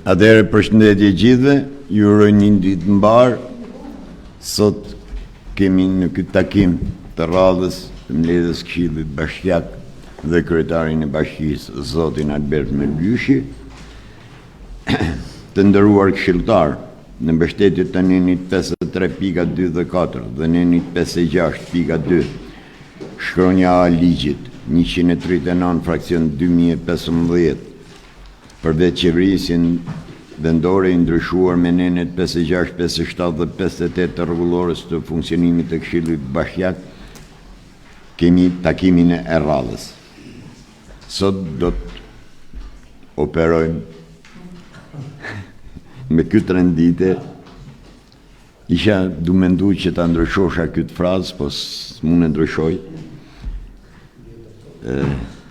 Atëherë përshëndetje gjithëve, ju uroj një ditë mbar. Sot kemi në këtë takim të radhës të mbledhjes Këshillit Bashkiak dhe kryetarin e bashkisë, zotin Albert Melbyshi, të nderuar këshilltar në mbështetje të nenit 53.2 dhe 4 dhe nenit 56.2, shkronja A ligjit 139 fraksion 2015, përveç qeverisjen vendore i ndryshuar me nenet 56, 57 dhe 58 të rregullores të funksionimit të Këshillit Bashkiak, kemi takimin e radhës. Sot do të operojmë me këtë rendite. Isha du mendu që ta ndryshosha këtë frazë, po s'mund e ndryshoj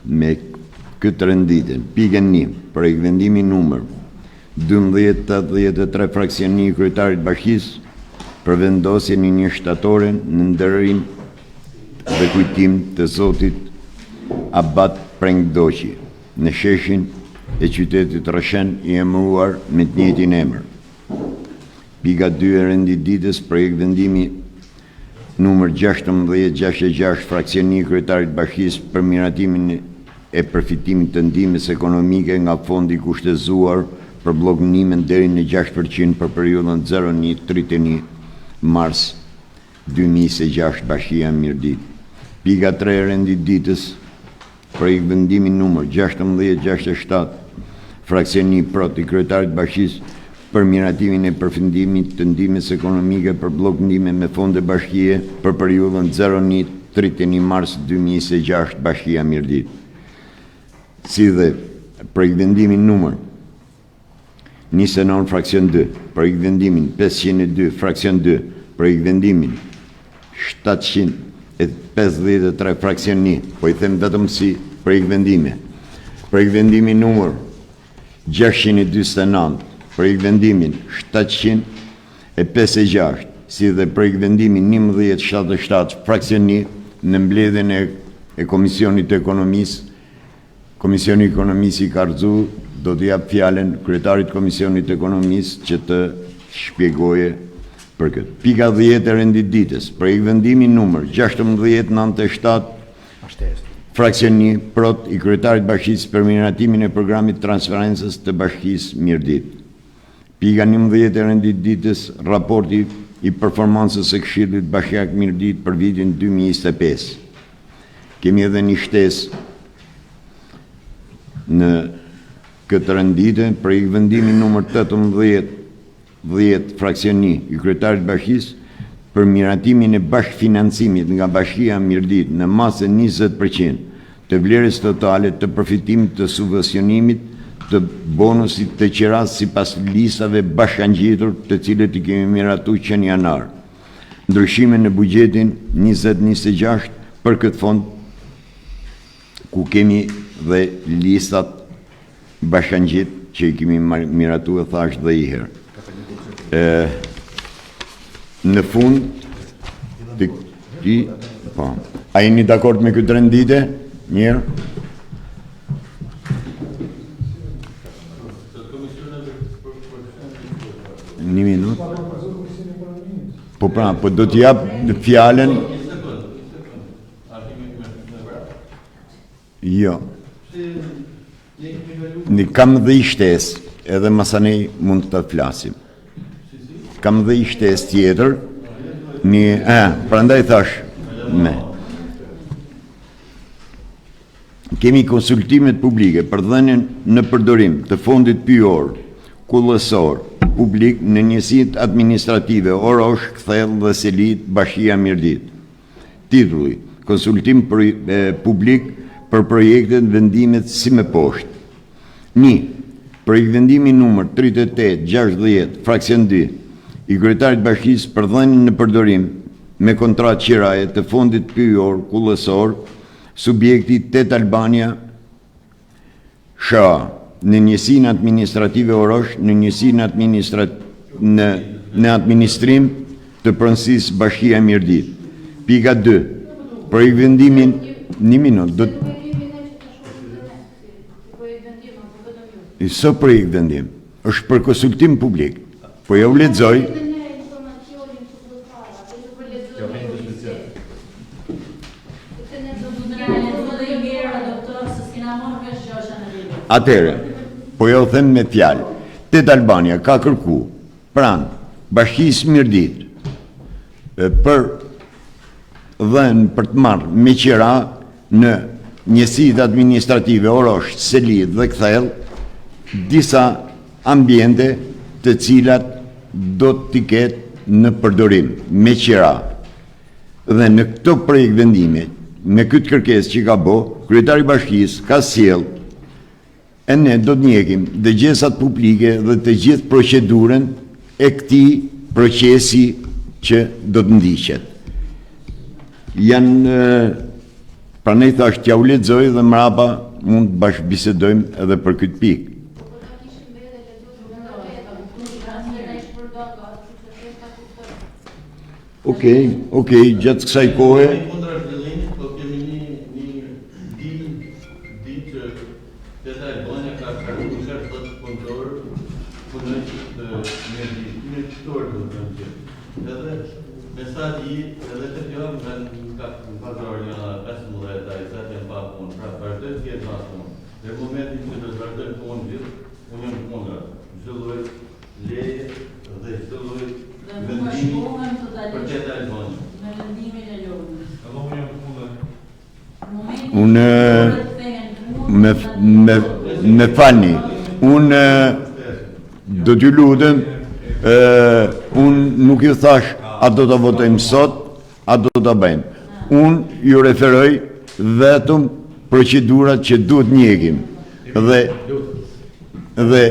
me këtë renditën. Pikën 1, projekt vendimi numër 1283 fraksion 1 kryetarit bashkisë për vendosjen e një shtatore në nderim dhe kujtim të zotit Abat Prengdoqi në sheshin e qytetit Rëshen i emëruar me të njëjtin emër. Pika 2 e renditës projekt vendimi numër 1666 fraksion 1 kryetarit bashkisë për miratimin e përfitimit të ndihmës ekonomike nga fondi kushtezuar për bllokënimin deri në 6% për periudhën 01-31 mars 2026 Bashkia Mirdit. Pika 3 e renditës projekt vendimi numër 1667 fraksion 1 prot i kryetarit bashkisë për miratimin e përfundimit të ndihmës ekonomike për bllokënime me fonde bashkie për periudhën 01-31 mars 2026 Bashkia Mirdit. Si dhe projekt vendimi numër 29 fraksion 2, projekt vendimin 502 fraksion 2, projekt vendimin 753 fraksion 1, po i them vetëm si projekt vendime. Projekt vendimi numër 629, projekt vendimin 756, si dhe projekt vendimin 1177 fraksion 1 në mbledhjen e Komisionit të Ekonomisë. Komisioni Ekonomisë i Karzu do të jap fjalën kryetarit Komisionit të Ekonomisë që të shpjegoje për këtë. Pika 10 e renditës, projekt vendimi numër 1697 fraksion 1 prot i kryetarit bashkisë për miratimin e programit transferencës të bashkisë Mirdit. Pika 11 e renditës, raporti i performancës së Këshillit Bashkiak Mirdit për vitin 2025. Kemi edhe një shtesë në këtë rendite, projekt vendimi numër 1810 fraksion 1 i kryetarit bashkisë për miratimin e bashkëfinancimit nga Bashkia Mirdit në masë 20% të vlerës totale të përfitimit të subvencionimit të bonusit të qiras sipas listave bashkangjitur të cilët i kemi miratu që në janar. Ndryshime në buxhetin 2026 për këtë fond ku kemi dhe listat bashkangjit që i kemi miratu e thash dhe i herë. Në fund, a jeni dakord me këtë rendite? Njërë? Një minut? Po pra, po do t'jap fjalen. Jo. Në kam dhe i shtes, edhe masanej mund të flasim. Kam dhe i shtes tjetër, prandaj thash me. Kemi konsultimet publike për dhënien në përdorim të fondit pyjor, kullësor, publik në njësitë administrative Orosh, Kthell dhe Selit, Bashkia Mirdit. Titulli: konsultim publik për projektet vendimet si me poshtë. 1. Projekt vendimi numër 3860 fraksion 2 i kryetarit bashkisë për dhënien në përdorim me kontratë qiraje të fondit pyjor kullësor subjekti Tet Albania SHA në njësinë administrative Orosh në njësinë në administrim të pronësisë Bashkia Mirdit. Pika 2. Projekt vendimin një minut do të së projekt vendim. është për konsultim publik. Po ja u lexoj. Atere, po ja u them me fjalë. Tet Albania ka kërku pranë Bashkisë Mirdit për dhënë për të marrë me qira në njësitë administrative Orosh, Selit dhe Kthell disa ambiente të cilat do t'i ketë në përdorim me qira. Dhe në këto projekt vendime, me këtë kërkesë që ka bo, kryetari Bashkisë ka sjell e ne do të njekim dëgjesat publike dhe të gjithë procedurën e këtij procesi që do të ndiqet. Janë pranej thash t'ja u lexoj dhe mrapa mund të bashkëbisedojmë edhe për këtë pikë. Okej, gjatë kësaj kohe me falni, unë do t'ju lutem, unë nuk ju thash a do të votojmë sot, a do të bëjmë. Unë ju referoj vetëm procedurat që duhet njekim. Dhe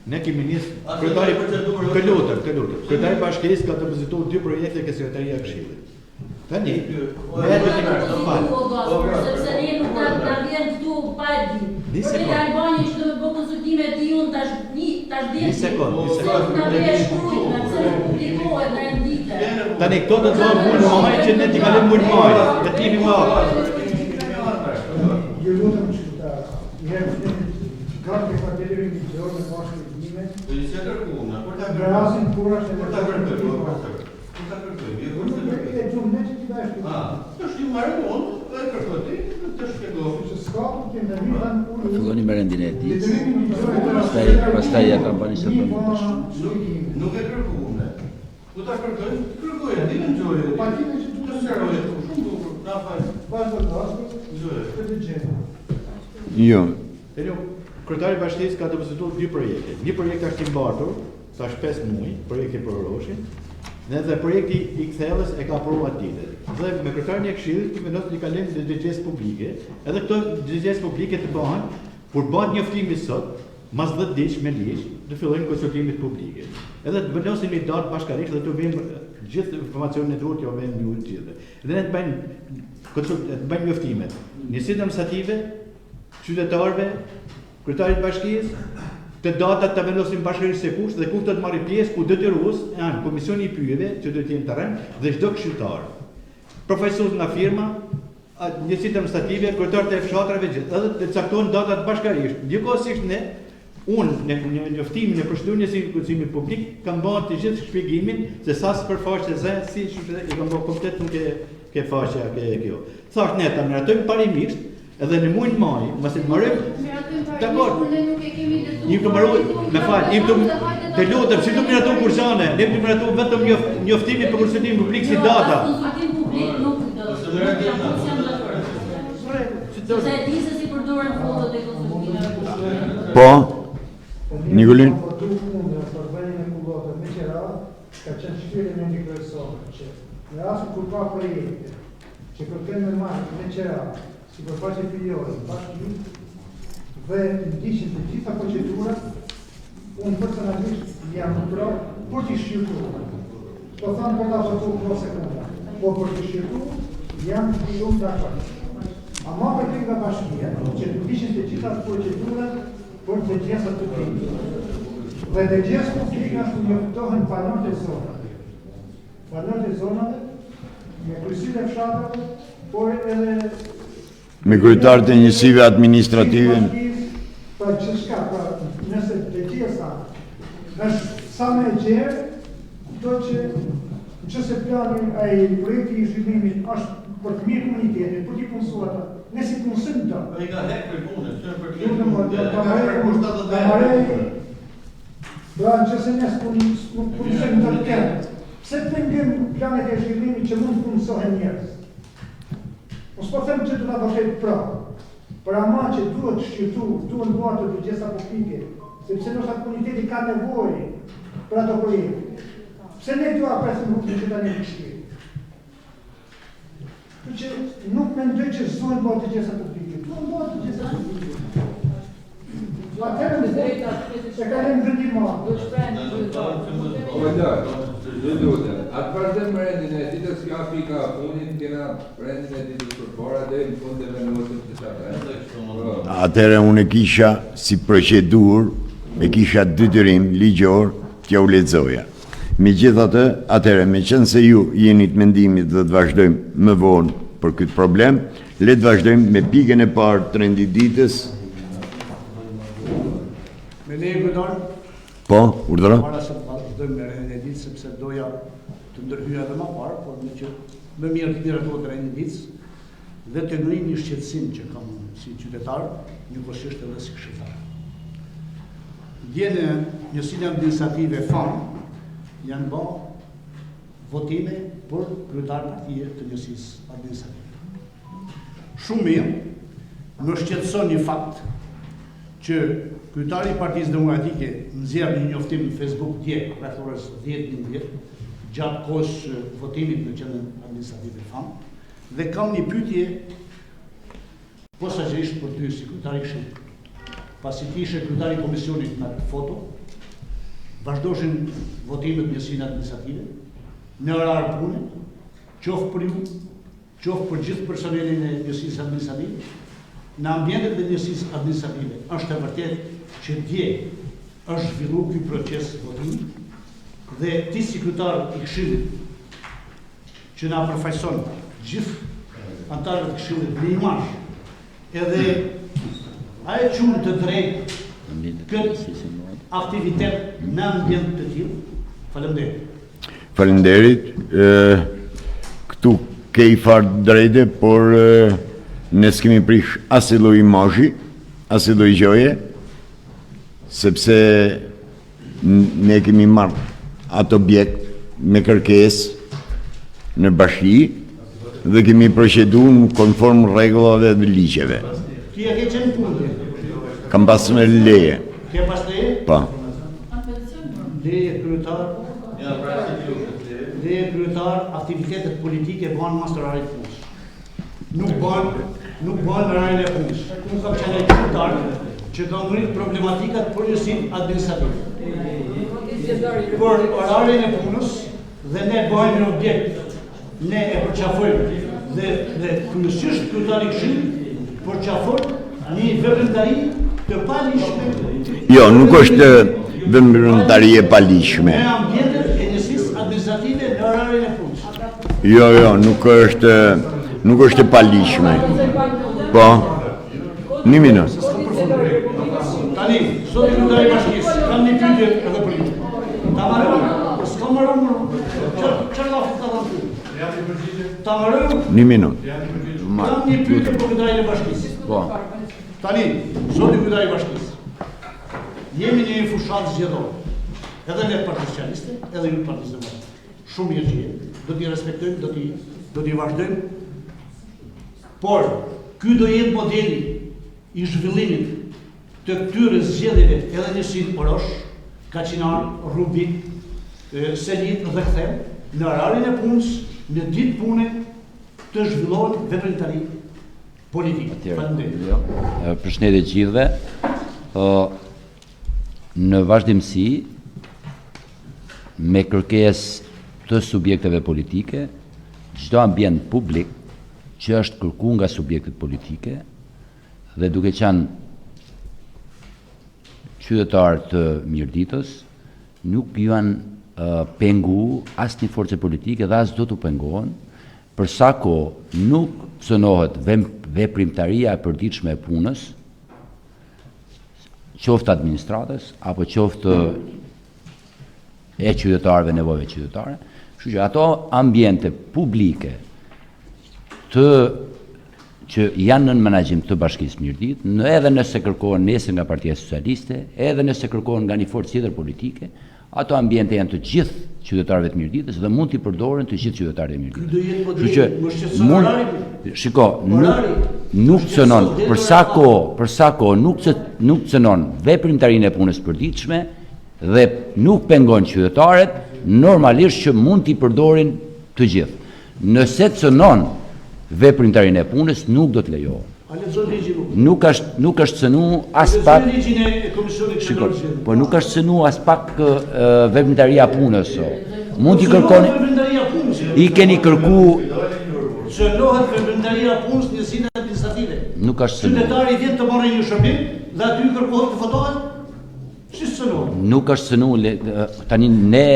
ne kemi nisë kryetari Bashkisë ka depozituar 2 projekte ke Sekretaria e Këshillit. Tani, sepse ne nuk ta vjen këtu pa e di. Për Albania që do të bëj konsultime ti unë tash di. Një sekond. Na bëj shkruaj, na pse publikohet na ndite. Tani këto do të thonë mund maj që ne t'i kalojmë mund maj. Dhe t'jemi më afër. Ju lutem që Gati ka delirin një gjërë në bashkë të dhime. Dhe një se kërkuna, për ta Grasin kurash e për ta kërkujmë. Për ta kërkujmë. E gjumë ne që t'i da e shkujmë. Të shkjë marë mund, dhe kërkoti, të shkjego. Që s'ka të të ndërmi dhe në kurë. Filloni me rendin e ditës. Pastaj ja ka bani se Nuk e kërkune. Ku ta kërkojmë? Kërkojmë, di në gjojë. Pa ti me që të Të shkjerojë, shumë bukur, na fajtë. Vazhdo të asë, të të gjenë. jo. Kryetari Bashkisë ka depozituar 2 projekte. Një projekt është i mbartur, tash 5 muaj, projekti për Oroshin, dhe projekti i Kthellës e ka aprovuar ditët. Dhe me kryetarin e Këshillit vendos të kalojmë në dëgjesë publike. Edhe këto dëgjesë publike të bëhen kur bëhet njoftimi sot, mas 10 ditë me ligj, të fillojnë konsultimet publike. Edhe të vendosin një datë bashkërisht dhe të vëmë gjithë informacionet e duhur që vëmë ju të gjithë. Dhe ne të bëjmë njoftimet. Njësitë administrative, qytetarëve, kryetarit Bashkisë, të datat të vendosin bashkërisht se kush dhe kush do të marrë pjesë ku detyrues janë komisioni i pyjeve që do të jenë terren dhe çdo këshilltar. Profesorët nga firma, njësitë administrative, kryetarët e fshatrave gjithë, edhe të caktojnë datat bashkërisht. Njëkohësisht në njoftimin e procedurës së konsultimit publik kam bërë të gjithë shpjegimin se sa sipërfaqe zë si i kam bërë komplet nuk ke faqja kjo. Thash ne ta miratojmë parimisht edhe në muajin maj, mos e marrim. Dakor. Një të marroj, me fal, të lutem, si do miratu kurçane, ne do miratu vetëm njoftimin për konsultimin publik si data. Konsultim publik nuk do. Se di se si përdoren fotot e konsultimeve. Po, Nikolin? Përbëjnë e kullotët me qera, ka qenë shkyrë në një kërësore, që në asë kur ka projekte, që kërken me marrë me qera, si përfaqe filiore, bashkëri, dhe ndishin të gjitha procedurat, unë personalisht jam në pro, për t'i shqyrtu. Po thamë për ta vëtu pro sekunda, po për t'i shqyrtu, jam shumë dakar. Ama për të nga bashkëria, që ndishin të gjitha procedurat, për të gjesat të krimë. Dhe të gjesat të krimë ashtë njëftohen panot e zonave. Panot e zonave, me kryesinë e fshatrave, por edhe me kryetarët e njësive administrative. pra që shka, pra nëse legjesa është sa me gjerë, do që në që se plani ai projekti i zhvillimit është për të mirë komunitetin, për t'i punësu ata, ne si punësim të. Ai ka hek për punën, që për pra në që se ne punësim të të kemë, pse të pëngim planet e zhvillimit që mund punësohen njerës? Po s'po them që të nga vërtet pra, për ama që duhet shqyrtu, duhet bërë të gjesa politike, sepse nështë atë komuniteti ka nevoj për ato projekte. Pse ne duha presim rrugë që ta një kështirë? Për që nuk me ndoj që s'duhet bërë të gjesa politike, duhet bërë të gjesa politike. Atërë në drejta, e ka në vendima. Atë vazhdem rendin e ditës ka pika punit, kena rendin e ditës për para dhe në fund e vendosim të qatë. Atëherë unë kisha si procedur, e kisha detyrim ligjor t'ja u lexoja. Megjithatë, atëherë me qenë se ju jeni të mendimit dhe të vazhdojmë më vonë për këtë problem, le të vazhdojmë me pikën e parë të rendit ditës. Me leje kryetari, Po, urdhëro. para se të vazhdojmë me rendin e ditës, sepse doja të ndërhyja edhe më parë, por me që më mirë të miratohet rendin e ditës dhe të ngri një shqetësim që kam si qytetar, njëkohësisht edhe si këshilltar. Dje në njësinë administrative FAM janë bë votime për kryetar partije të njësisë administrative. Shumë mirë, më shqetëson një fakt që kryetari i Partisë Demokratike nxjerr një njoftim në Facebook dje rreth orës 10:11 gjatë kohës votimit në qendrën administrative FAM dhe kam një pyetje posaçërisht për ty si kryetari i këshillit. Pasi ti ishe kryetari i komisionit në atë foto, vazhdoshin votimet në njësinë administrative në orar pune, qoftë për ju, qoftë për gjithë personelin e njësisë administrative. Në ambientet dhe njësisë administrative është e vërtet që dje është zhvilluar ky proces votimi dhe ti si kryetar i këshillit që na përfaqëson gjithë anëtarët e këshillit në imazh edhe a e qunë të drejt këtë aktivitet në ambient të tillë. Faleminderit. Faleminderit. Këtu ke i farë drejte, por ne s'kemi prish asë lloj imazhi, asë lloj gjoje, sepse ne kemi marrë atë objekt me kërkesë në bashki dhe kemi proceduar konform rregullave dhe ligjeve. Ti e ke qenë punë. Kam pasur me leje. Ke pas leje? Po. Leje kryetar. Leje kryetar, aktivitetet politike bëhen mas të orarit punës. Nuk bëhen në orarin e punës. Unë kam qenë kryetar që kam ngritë problematikat për njësinë administrative. Për orarin e punës dhe ne bëhen një objekt, ne e përqafojmë dhe kryesisht kryetari i këshillit përqafon një veprimtari të palishme. Jo, nuk është veprimtari e palishme. Në ambientet e njësisë administrative në orarin e punës. Jo, nuk është e palishme. Po. Një minutë. Tani, sot i kryetari i bashkisë, kam një pyetje edhe për ju. Ta marrëm, s'ka marrëm, çfarë lafë ta dhamë ty? Ta marrëm, Një minutë. kam një pyetje për kryetarin e bashkisë. Po. Tani, zoti kryetari i bashkisë, jemi në një fushatë zgjedhore, edhe ne Partia Socialiste, edhe ju Partisë Demokratike. Shumë mirë që jemi, do t'i respektojmë, do t'i vazhdojmë, por ky do jetë modeli i zhvillimit të këtyre zgjedhjeve edhe njësinë Orosh, Kaçinar, Rubik, Selit dhe Kthem, në orarin e punës, në ditë pune, të zhvillohen veprimtari politik. Faleminderit. Përshëndetje gjithëve. Në vazhdimsi, me kërkesë të subjekteve politike, çdo ambient publik që është kërkuar nga subjektet politike dhe duke qenë qytetar të mirëditës, nuk janë pengu asnjë forcë politike dhe as do të pengohen, për sa kohë nuk cënohet veprimtaria e përditshme e punës, qoftë administratës, apo qoftë e qytetarëve, nevojave qytetare. Kështu që ato ambiente publike që janë në menaxhim të Bashkisë Mirdit, edhe nëse kërkohen nesër nga Partia Socialiste, edhe nëse kërkohen nga një forcë tjetër politike, ato ambiente janë të gjithë qytetarëve të Mirditës dhe mund t'i përdoren të gjithë qytetarët e Mirditës. Kështu që shiko, nuk cënon për sa kohë nuk cënon veprimtarinë e punës përditshme dhe nuk pengon qytetarët, normalisht që mund t'i përdorin të gjithë. Nëse cënon veprimtarinë e punës, nuk do të lejohet. Nuk është cënu as pak. Shiko, po nuk është cënu as pak veprimtaria punës. Mund t'i kërkoni. I keni kërku. Cënohet veprimtaria punës në njësinë administrative. Nuk është cënu. Qytetari vjen të marrë një shërbim dhe aty kërkohet të fotohet. Si cënohet? Nuk është cënu. Tani ne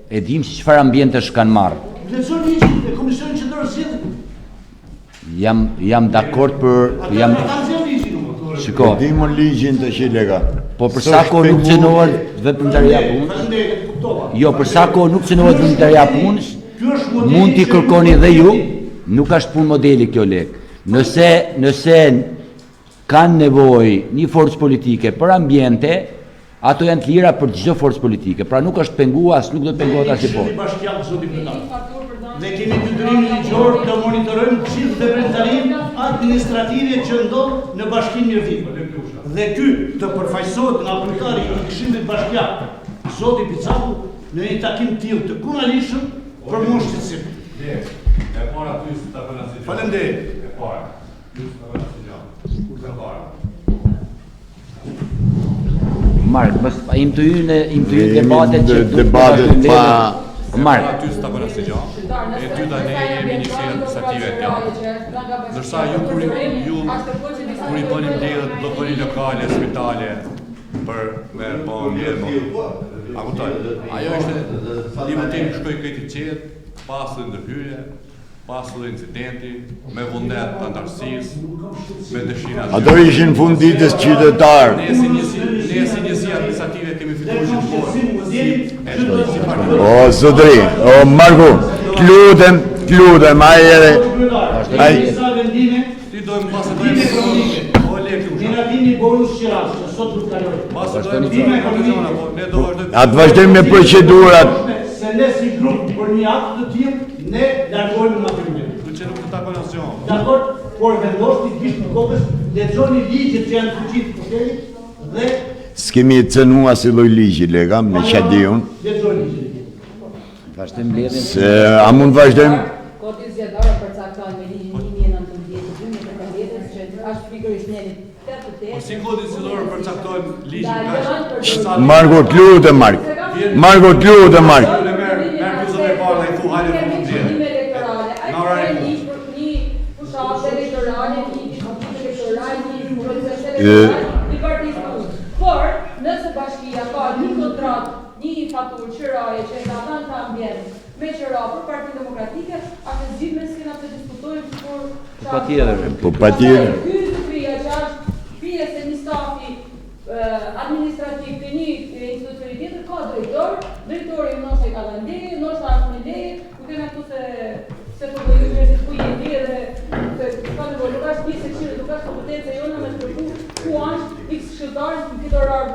e dim se çfarë ambientesh kanë marrë. Lexo ligjin e Komisionit Qendror Zgjedhje. Jam dakord për Shiko. Dimë ligjin të qilega. Po për sa kohë nuk cënohet veprimtaria punës. Jo, për sa kohë nuk cënohet veprimtaria punës, mund t'i kërkoni dhe ju, nuk është punë modeli kjo lek. Nëse kanë nevojë një forcë politike për ambiente, ato janë të lira për çdo forcë politike. Pra nuk është penguar, as nuk do të pengohet as i poshtë. Ne kemi detyrim ligjor të monitorojmë gjithë veprimtarinë administrative që ndodh në Bashkinë Mirdit. Dhe ky të përfaqësohet nga kryetari i Këshillit Bashkiak, zoti Picaku, në një takim të tillë të kunalishëm për shqetësim. E para ty ta bëna si. Faleminderit. E para. Ty ta bëna si gjë. Kur të para. Mark, im të hyjë debatet pa Mark. Ty ta bëna si gjë. E dyta ne jemi një sfidë administrative të jashtë. Ndërsa ju kur i bënim lidhjet llogari lokale, spitale për me a kuptoj. Ajo ishte limitimi shkoi këtë qetë, pas ndërhyrje, pas incidenti, me vullnet të antarësisë, me dëshira. Ato ishin funditës qytetarë. Ne si njësi administrative kemi fituar gjithmonë. O, Zotri, o, Marku, t'lutem, ai edhe... Ti dojmë pasë të dojmë o lekë u Ne kemi bonus qiras, sot do të kalojmë. pasë të dojmë po ne do vazhdojmë. Atë vazhdojmë me procedurat. Se ne si grup për një akt të tillë, ne largohemi nga kriminali. Do që nuk të takon asgjë. Dakor, por vendosni gjithë në kokës, lexoni ligjet që janë të gjithë përkëri dhe S'kemi cënu asë lloj ligji, lega, me që di unë. lexoni ligjet. Vazhdojmë mbledhjen. Se a mund vazhdojmë? Kodi zgjedhore përcakton me ligjin 1919 që është pikërisht njëri 88. Po si kodi zgjedhor përcaktojnë ligjin Marko, t'lutem, Mark. Marko, t'lutem, Mark. Merë pjusën e parë dhe i thu hajde për të gjithë. Në orari Një fushat elektorale, një diskutim elektoral, një proces elektoral, një partisë punë. Por, nëse bashkia ka një kontratë, një faturë qëraje që nga dhanë të ambjent me qëra për Partinë Demokratike, atë gjithë me s'kena të diskutojmë për... Po patjetër. Po patjetër. Ky zotëria që është pjesë e një stafi administrativ të një institucioni tjetër, ka drejtori nështë e ka dhe ndeje, nështë ashtë në ndeje, ku kena këtu se të bëjë njerëzit ku i ndeje dhe se ka nevojë, nuk është pjesë e këshillit, nuk është kompetenca jona me shpërku ku është x këshilltarës në këtë orar.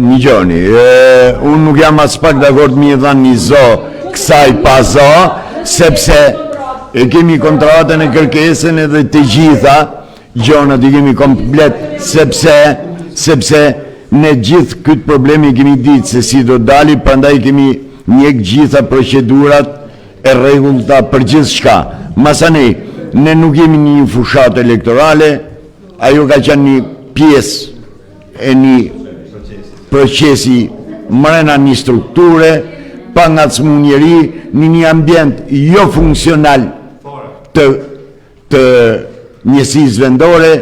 Një gjoni, unë nuk jam as pak dakord mi e dhanë një zo kësaj pa zo, sepse e kemi kontratën e kërkesën edhe të gjitha gjonat i kemi komplet, sepse ne gjithë këtë problemi kemi ditë se si do dali, prandaj kemi njek gjitha procedurat e rregullta për gjithë shka. Masanej, ne nuk jemi një fushat elektorale, ajo ka qenë një pjesë e një procesi mrena një strukture, pa nga cmunjeri, një ambient jo funksional të njësisë vendore,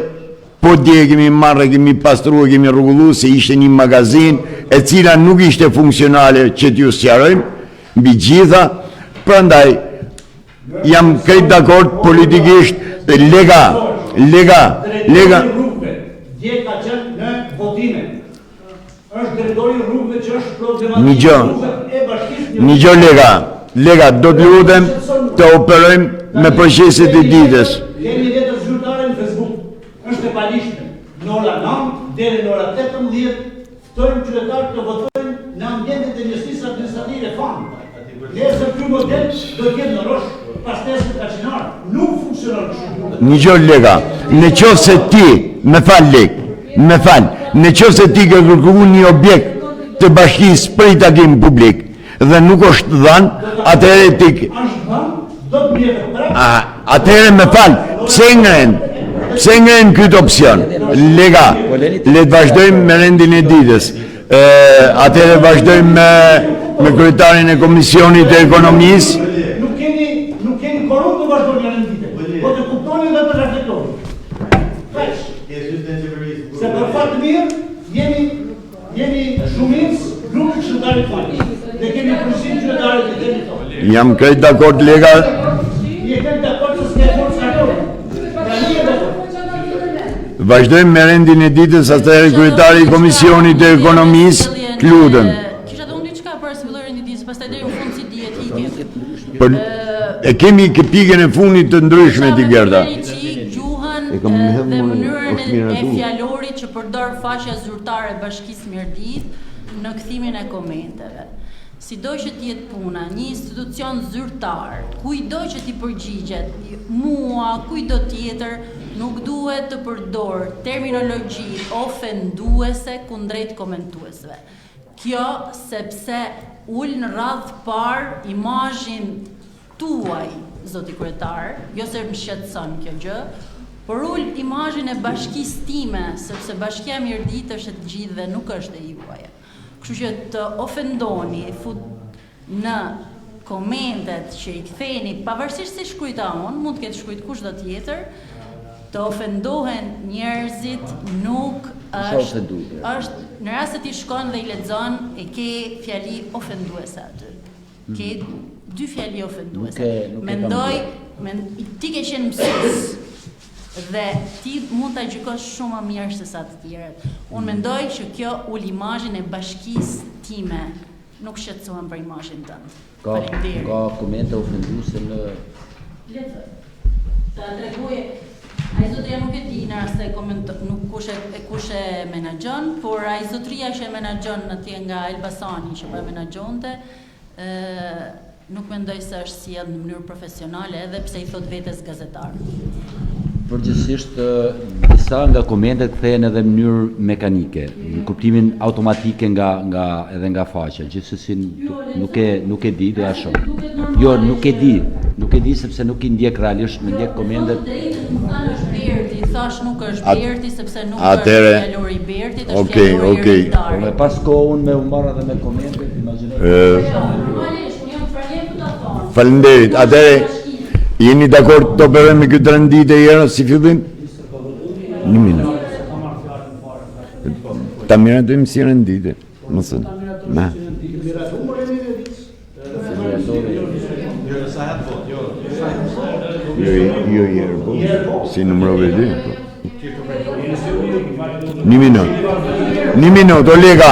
po dje kemi marrë, kemi pastruar, kemi rrugullu se ishte një magazin, e cila nuk ishte funksionale që t'ju sqarojmë, mbi gjitha, prandaj jam krejt dakord politikisht, lega. Dje ka qenë në votime. Është drejtori i rrugëve që është problematikë Një gjë. e bashkisë. Një gjë lega, do të lutem të operojmë me proceset e ditës. Kemi letër zyrtare në Facebook. Është e palishme. Në ora 9 deri në ora 18 ftojmë qytetarët të votojnë në ambientet e njësisë administrative FAN. Nesër ky model do të jetë në Rosh, pastesë të Kaçinar. Nuk funksionon kështu. Një gjë lega, në qoftë se ti, me fal, në qoftë se ti ke kërkuar një objekt të bashkisë për i takim publik dhe nuk është dhënë, atëherë ti Është dhënë, do të mjetë prapë. atëherë me fal, pse ngren këtë opsion? Lega, le të vazhdojmë me rendin e ditës. Atëherë vazhdojmë me kryetarin e Komisionit të Ekonomisë. Nuk keni korruptë të vazhdojnë në rendite. Po të kuptoni dhe të reflektoni. Kaq. Se për fat të mirë, jemi shumicë grupit qytetarit fali. Ne kemi përfshirë qytetarët e territorit. Jam krejt dakord lega. Je krejt dakord se s'ke forca ato. Vazhdojmë me rendin e ditës, atëherë kryetari i Komisionit të Ekonomisë, lutem. Kisha dhënë diçka për zhvillimin e ditës, pastaj deri në fund si dihet ikën. Për e kemi pikën e fundit të ndryshme ti Gerda. Gjuhën E kam dhe më mënyrën është mirë e atu. fjalorit që përdor fashja zyrtare e Bashkisë Mirdit në kthimin e komenteve. Sido që t'jetë puna, një institucion zyrtar, kujdo që t'i përgjigjet, mua, kujdo tjetër, nuk duhet të përdor terminologji ofenduese kundrejt komentuesve. Kjo sepse ul në radhë parë imazhin tuaj, zoti kryetar, jo se më shqetëson kjo gjë, por ul imazhin e bashkisë time, sepse Bashkia Mirdit është e të gjithë dhe nuk është e juaja. Kështu që të ofendoni, fut në komentet që i ktheni, pavarësisht si shkruajta unë, mund të ketë shkruajt kushdo tjetër, të ofendohen njerëzit nuk është, në rast se ti shkon dhe i lexon, e ke fjali ofenduese aty. Ke dy fjali ofenduese. Mendoj, ti ke qenë mësues dhe ti mund ta gjykosh shumë më mirë se sa të tjerët. Unë mendoj që kjo ul imazhin e bashkisë time, nuk shqetësohem për imazhin tënd. Faleminderit. Ka komente ofenduese në Letër. Ta tregoj, ai zotria nuk e di në rast se nuk kush e menaxhon, por ai zotria që e menaxhon atje nga Elbasani që po e menaxhonte, nuk mendoj se është sjell në mënyrë profesionale edhe pse i thot vetes gazetar. Përgjithsisht disa nga komentet kthehen edhe në mënyrë mekanike, në kuptimin automatike edhe nga faqja. Gjithsesi nuk e di dhe ashtu. Jo, nuk e di sepse nuk i ndjek realisht, më ndjek komentet. Më thanë është Berti, thash nuk është Berti sepse nuk është fjalori i Bertit, është fjalori i Ritarit. Por pas kohë unë me u marr edhe me komentet, imagjinoj. Faleminderit. Atëherë jeni dakord të operojmë me këtë rendite herë si fillim? Një minutë. Ta miratojmë si rendite. Më thënë. Na. Jo herë, po. Si numërove dy. Një minutë, olega.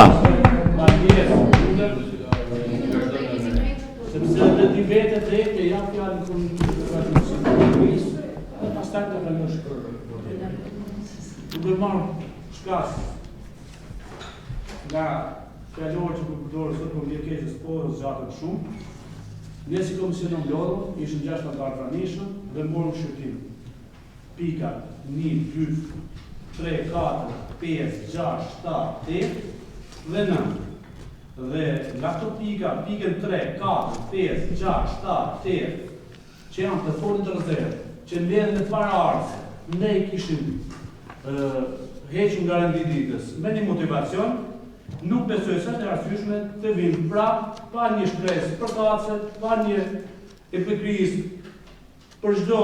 Duke marrë shkas nga fjallorë që përdorë sot për mjekeqës porës gjatët shumë, ne si komisionon lodhë, ishën 6 antarë pranishëm dhe morëm shqyrtim. Pika 1, 2, 3, 4, 5, 6, 7, 8 dhe 9. Dhe nga këto pika, pikën 3, 4, 5, 6, 7, 8, që janë të folit të rezervë, që mbledhen në para ardhë, ne i kishim heqim nga rendititës me një motivacion, nuk besoj se të arsyeshme të vinë prap, pa një shkres për kacet, pa një epikris për çdo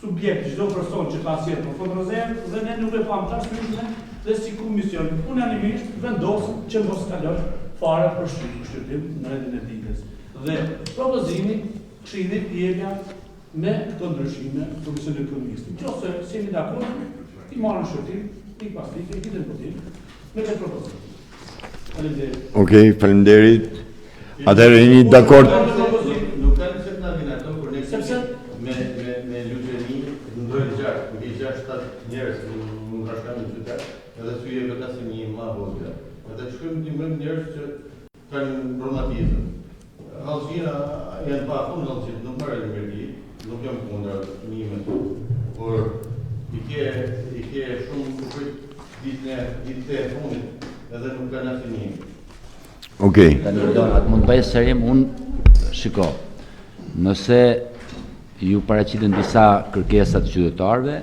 subjekt, çdo person që ka sjellë për fond rezervë, dhe ne nuk e pam të arsyeshme dhe si komision unanimisht vendosëm që mos kaloj fare për shqyrtim në rendin e ditës. Dhe propozimi këshillit jepja me këto ndryshime Komisionit Ekonomikë. Nëse jeni dakord, i marrën shqyrtim Pikë pas pikë, i ditën votim, me këtë propozim. Faleminderit. Okej, faleminderit. Atëherë jeni dakord? Nuk kanë se na vjen ato për ne me lugjeni, ndojnë gjatë, kur i 6-7 njerëz në rrashkamin qytet, edhe syje vetëm një më vogël. Edhe shkojmë ndihmojmë njerëz që kanë reumatizëm. Hallëzira janë pa fund hallëzit, nuk marrë mirëri, nuk jam kundër fëmijëve, por i ke shumë kujt ditë e fundit, edhe nuk kanë asnjë. Okej. Tani Donat, mund bëj serim, shiko, nëse ju paraqiten disa kërkesa të qytetarëve,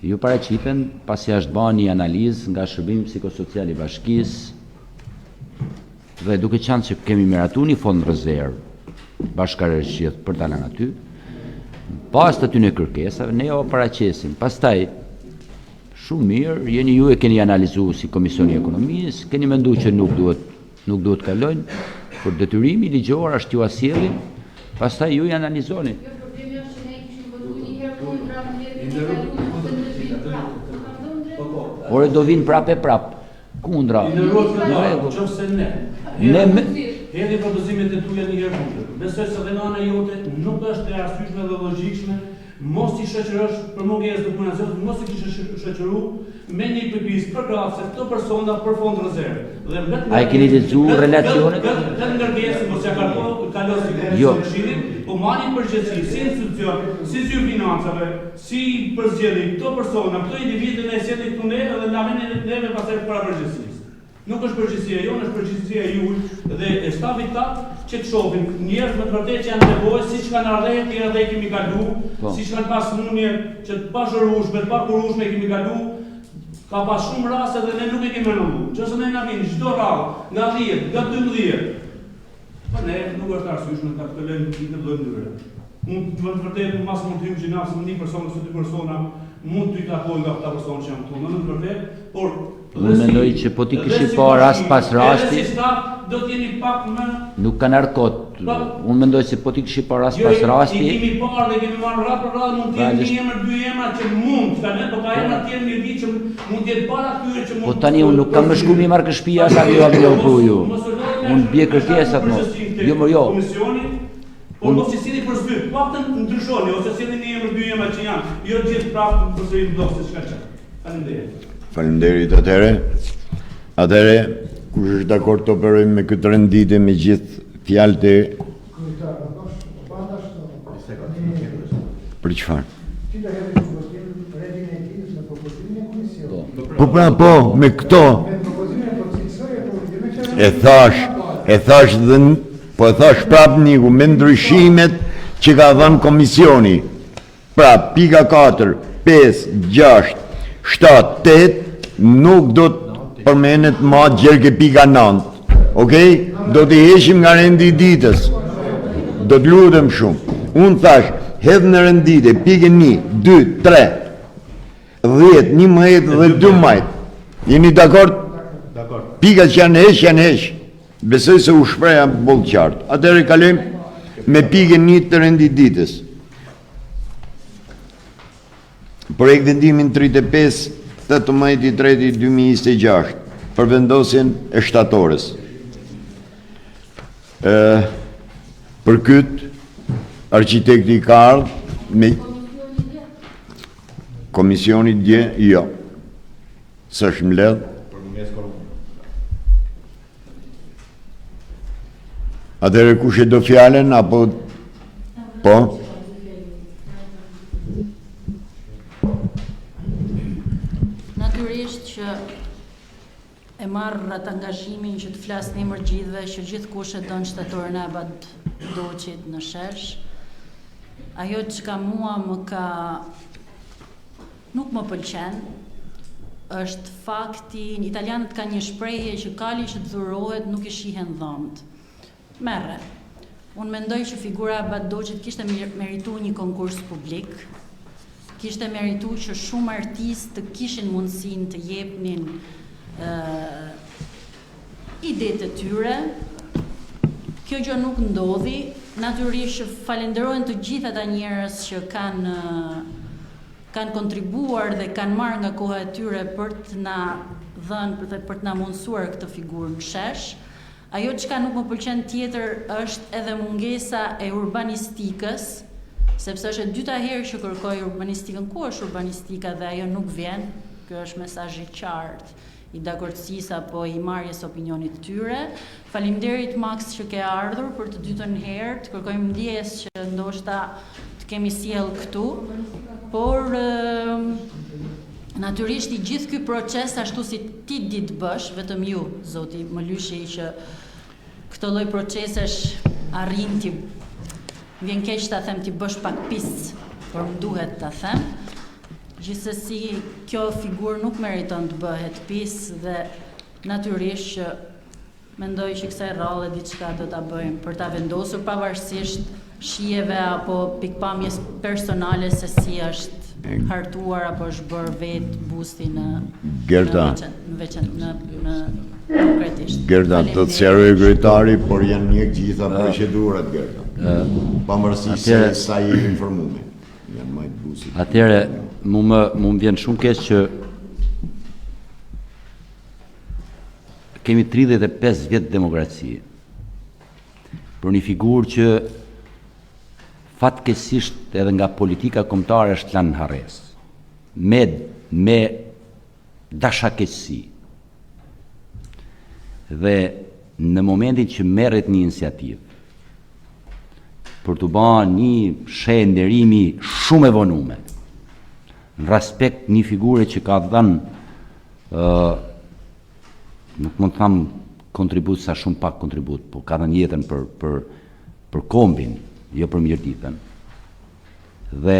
ju paraqiten pasi është bërë një analizë nga shërbimi psikosocial i bashkisë, dhe duke qenë që kemi miratuar një fond rezervë bashkëqarësisht për ta lënë aty, pas të atyre kërkesave ne jo paraqesim. Pastaj shumë mirë, jeni ju e keni analizuar si Komisioni i Ekonomisë, keni menduar që nuk duhet kalojnë, por detyrimi ligjor është ju asjellim, pastaj ju i analizoni. Jo, problemi është që ne kishim votuar një herë kundra në jetën Ore do vinë prap. Kundra. Në qofse ne hedhim propozimet e tuaja një herë kundër. Besoj se dhe nga ana jote nuk është e arsyeshme dhe logjikshme mos i shoqërosh për mungesë dokumentacion, mos i kishe shoqëruar me një përpis për krahase këto persona për fond rezervë. Dhe vetëm A e keni lexuar relacionet? Këtë ndërgesë mos ja kalosi Këshillit, po marrin përgjegjësi si institucion, si zyr financave, si përzgjedhje këto persona, këto individë ne sjellin këtu ne dhe na vjen neve pastaj para përgjegjësisë. Nuk është përgjegjësia jonë, është përgjegjësia juaj dhe e stafit tat që të shohin njerëz me të vërtetë që janë nevojë, siç kanë ardhur tjerë dhe kemi kaluar, siç kanë pas mundje që të pashërueshme, të pakurueshme kemi kaluar. Ka pas shumë raste dhe ne nuk e kemi menduar. Nëse ne na vjen çdo radhë nga 10, nga 12, po ne nuk është arsyeshme ta kalojmë në këtë mënyrë. Mund të vërtetë mas mund të hyjmë gjinasë me një person ose dy persona, mund të takojnë nga këta persona që janë këtu. Në vërtetë, por unë mendoj që po ti kishi pa rast pas rasti, do të jeni pak më nuk kanë arkot. Unë mendoj se po ti kishi pa rast pas rasti. Jo, kemi parë dhe kemi marrë radhë për radhë, mund të jenë një emër, dy emra që mund, tani po ka emra të tjerë mirë që mund të jetë para këtyre që mund. Po tani unë nuk kam më shku mi marrë këshpia sa jo apo ju. Unë bie kërkesat mos. Jo më jo. Po mos i sillni për zbyt, paktën ndryshoni ose sillni një emër, dy emra që janë, jo gjithë prapë përsëri blok se çka çka. Faleminderit. Faleminderit atëre, kush është dakord të operojmë me këtë renditje me gjithë fjalët e për çfarë? Po, me këto. E thash dhe po e thash prap Niku me ndryshimet që ka dhënë komisioni. Pra, pika 4, 5, 6, 7, 8 nuk do të përmenet ma gjerke pika 9. Okej? Do t'i heqim nga rendi i ditës. Do t'lutem shumë. Unë thash, hedh në rendite, pike 1, 2, 3, 10, 11 dhe 12. Jeni dakord? Dakord. Pikat që janë heq. Besoj se u shpreha bollë qartë. Atëherë kalojmë me pike 1 të rendit ditës. Projekt vendimin 35 18/3/2026 për vendosjen e shtatores. Për këtë arkitekti ka ardhur me komisioni dje, jo. S'është mbledh. Atëherë kush e do fjalën apo po? Natyrisht që e marrë atë angazhimin që të flas në emër gjithëve, që gjithkush e don shtatorën e Abat Doçit në shesh. Ajo që mua nuk më pëlqen, është fakti, italianët ka një shprehje që kali që të dhurohet nuk i shihen dhëmt. Merre. Unë mendoj që figura e Abat Doçit kishte merituar një konkurs publik, kishte merituar që shumë artistë të kishin mundësinë të jepnin idetë të tyre. Kjo gjë nuk ndodhi, natyrisht që falenderojnë të gjithë ata njerëz që kanë kontribuar dhe kanë marrë nga koha e tyre për të na dhënë, për të na mundësuar këtë figurë në shesh. Ajo çka nuk më pëlqen tjetër është edhe mungesa e urbanistikës, sepse është e dyta herë që kërkoj urbanistikën. Ku është urbanistika dhe ajo nuk vjen? Kjo është mesazh i qartë i dakordësisë apo i marrjes opinionit tyre. Faleminderit Max që ke ardhur për të dytën herë, të kërkojmë ndjes që ndoshta të kemi sjell këtu, por natyrisht i gjithë ky proces ashtu si ti di të bësh, vetëm ju, zoti më lyshi që këtë lloj procesesh arrin ti, vjen keq ta them ti bësh pak pis, por më duhet ta them. Gjithsesi, kjo figurë nuk meriton të bëhet pis dhe natyrisht që mendoj që kësaj rralle diçka do ta bëjmë për ta vendosur pavarësisht shijeve apo pikpamjes personale se si është hartuar apo është bërë vetë busti në konkretisht. Gerda, të të sqarojë kryetari, por janë një gjitha procedurat, Gerda. Pavarësisht se sa jemi informuar. Janë më të busi. Atëherë, mu më vjen shumë keq që kemi 35 vjet demokraci për një figurë që fatkeqësisht edhe nga politika kombëtare është lënë në harres. Me dashakeqësi. Dhe në momentin që merret një iniciativë për të bërë një shenjë nderimi shumë e vonuar në respekt një figure që ka dhënë nuk mund të tham kontribut sa shumë pak kontribut, po ka dhënë jetën për kombin, jo për mirëditën. Dhe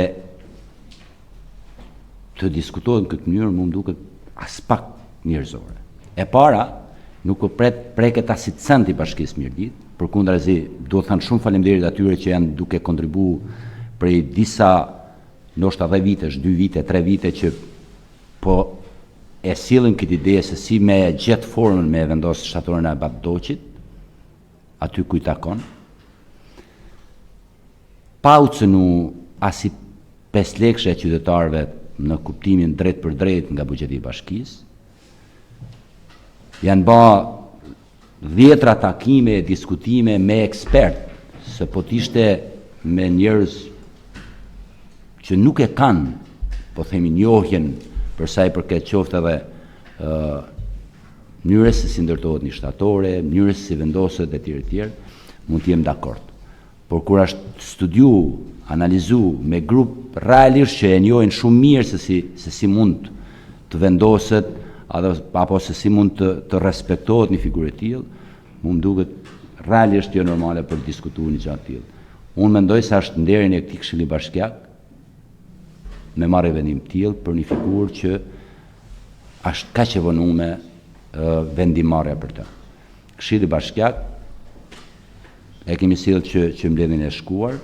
të diskutohet në këtë mënyrë më duket as pak njerëzore. E para, nuk u preket as i cent i Bashkisë Mirëditë, përkundrazi do të thënë shumë faleminderit atyre që janë duke kontribuar prej disa ndoshta 10 vitesh, 2 vite, 3 vite që po e sillin këtë ide se si me gjetë formën me vendosë shtatorin e Abat Doçit, aty ku i takon. Pa u cënu as i 5 lekëshe e qytetarëve në kuptimin drejt për drejt nga buxheti i bashkisë. Janë ba 10 takime e diskutime me ekspert, se po t'ishte me njerëz që nuk e kanë, po themi njohjen për sa i përket qoftë edhe mënyrës se si ndërtohet një shtatore, mënyrës se si vendoset e tjerë, mund të jem dakord. Por kur është studiu, analizu me grup realisht që e njohin shumë mirë se si mund të vendoset apo se si mund të respektohet një figurë e tillë, më duket realisht jo normale për të diskutuar një gjë të tillë. Unë mendoj se është nderin e këtij Këshilli Bashkiak me marrë vendim të tillë për një figurë që është kaq e vonuar vendimarrja për të. Këshilli Bashkiak e kemi sjellë që mbledhjen e shkuar,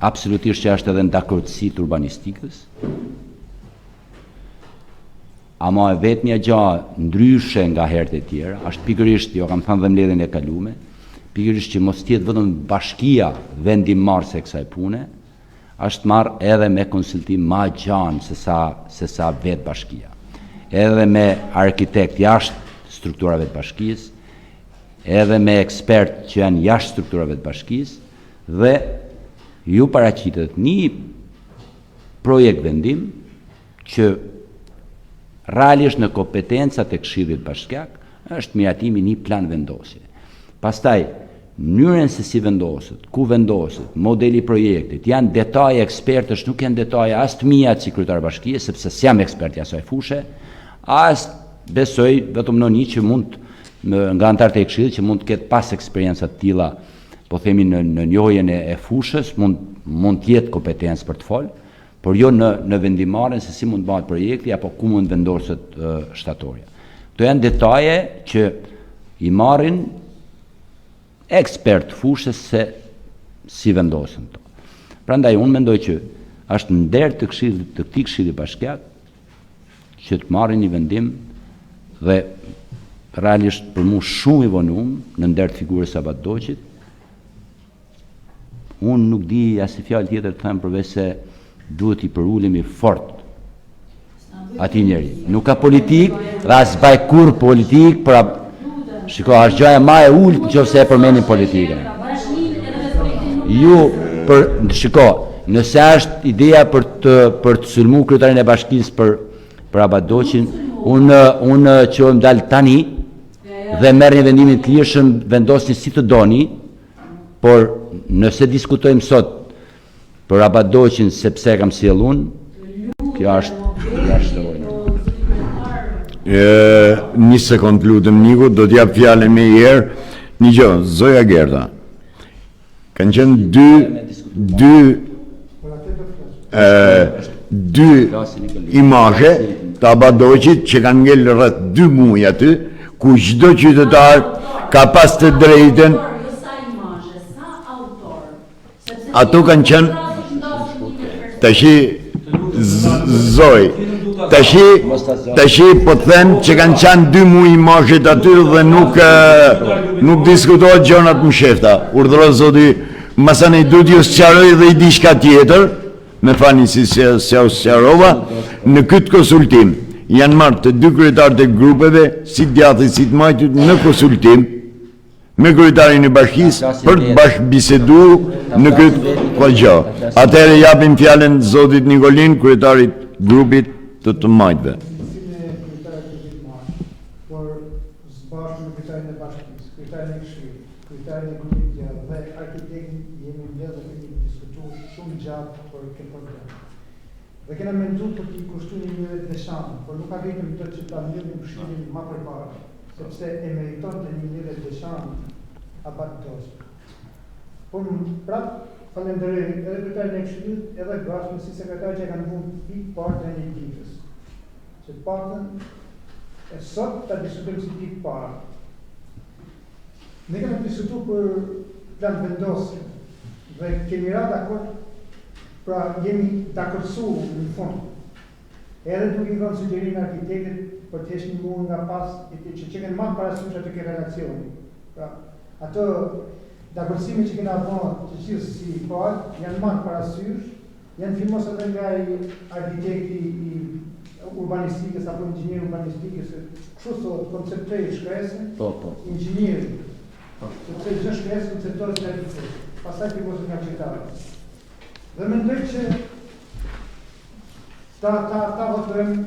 absolutisht që është edhe në dakordësi të urbanistikës, ama e vetmja gjë ndryshe nga herët e tjera, është pikërisht, jo kam thënë dhe mbledhjen e kaluar, pikërisht që mos tjetë vetëm bashkia vendimmarrëse e kësaj pune, është marrë edhe me konsultim ma gjanë se sa vetë bashkia. Edhe me arkitekt jashtë strukturave të bashkisë, edhe me ekspert që janë jashtë strukturave të bashkisë, dhe ju paraqitet një projekt vendim që realisht në kompetencat e Këshillit Bashkiak është miratimi një plan vendosje. Pastaj, mënyrën se si vendoset, ku vendoset, modeli projektit, janë detaje ekspertësh, nuk janë detaje as të mia si kryetar bashkie, sepse s'jam ekspert i asaj fushë, as besoj vetëm në një që mund nga anëtarët e Këshillit që mund të ketë pas eksperjenca të tilla, po themi në njohjen e fushës, mund të jetë kompetencë për të folë, por jo në vendimarrjen se si mund të bëhet projekti apo ku mund vendoset shtatorja. Këto janë detaje që i marrin ekspert fushës se si vendosen to. Prandaj unë mendoj që është nder të këtij Këshilli Bashkiak që të marrin një vendim dhe realisht për mua shumë i vonuar në nder të figurës së Abat Doçit. Unë nuk di as fjalë tjetër të them përveç se duhet i përulemi fort ati njeri. Nuk ka politik dhe as baj kur politik, shiko, është gjaja ma e ullë që se e përmenin politikën. Ju, shiko, nëse është ideja për të sulmu kryetarin e bashkisë për Abadoqin, unë që më dalë tani dhe merë një vendimin të lirshëm, vendosni si të doni, por nëse diskutojmë sot për Abadoqin sepse kam sjell unë, kjo është një sekund lutem Niku, do t'jap fjalën me herë. Një gjë, Zoja Gerda. Kanë qenë dy imazhe të Abadoqit që kanë ngel rreth 2 muaj aty, ku çdo qytetar ka pas të drejtën. Ato kanë qenë tashi Zoj. Tashi po të them që kanë qenë 2 muaj imazhet aty dhe nuk diskutohet gjërat më shefta. Urdhëro Zoti, masanej duhet ju sqaroj dhe i diçka tjetër, me fani si sqarova, në këtë konsultim janë marrë të 2 kryetarët e grupeve, si djathtë si të majtut, në konsultim me kryetarin e bashkisë për të bashkëbiseduar në këtë kohë. Atëherë japim fjalën Zotit Nikolin, kryetarit grupit të majtëve. Por zbashku me kryetarin e bashkisë, kryetarin e këshillit, kryetarin e grupit dhe arkitektin jemi mbledhur dhe kemi diskutuar shumë gjatë për këtë problem. Dhe kena menduar për t'i kushtuar një mirë të veçantë, por nuk arritëm të që ta mbyllim këshillin më përpara, sepse e meritonte një mirë të veçantë Abadoqi. Por prapë falenderoj edhe kryetarin e këshillit edhe Grashën si sekretar që kanë vënë pikë parë në një ditës. Që paktën e sot ta diskutojmë si pikë parë. Ne kemi diskutuar për plan vendosje dhe kemi ra dakord, pra jemi dakordsuar në fund. Edhe duke dhënë sugjerim arkitektit për të hequr një nga pas që kanë marrë parasysh atë ke relacioni. Pra, ato dakordësime që kena bërë të gjithë si parë janë marrë parasysh, janë firmos edhe nga arkitekti i urbanistikës apo inxhinier urbanistikës, kështu thot, konceptoi shkresën, inxhinier. Sepse çdo shkresë konceptohet nga arkitekti. Pastaj firmos nga qytetari. Dhe mendoj që ta votojmë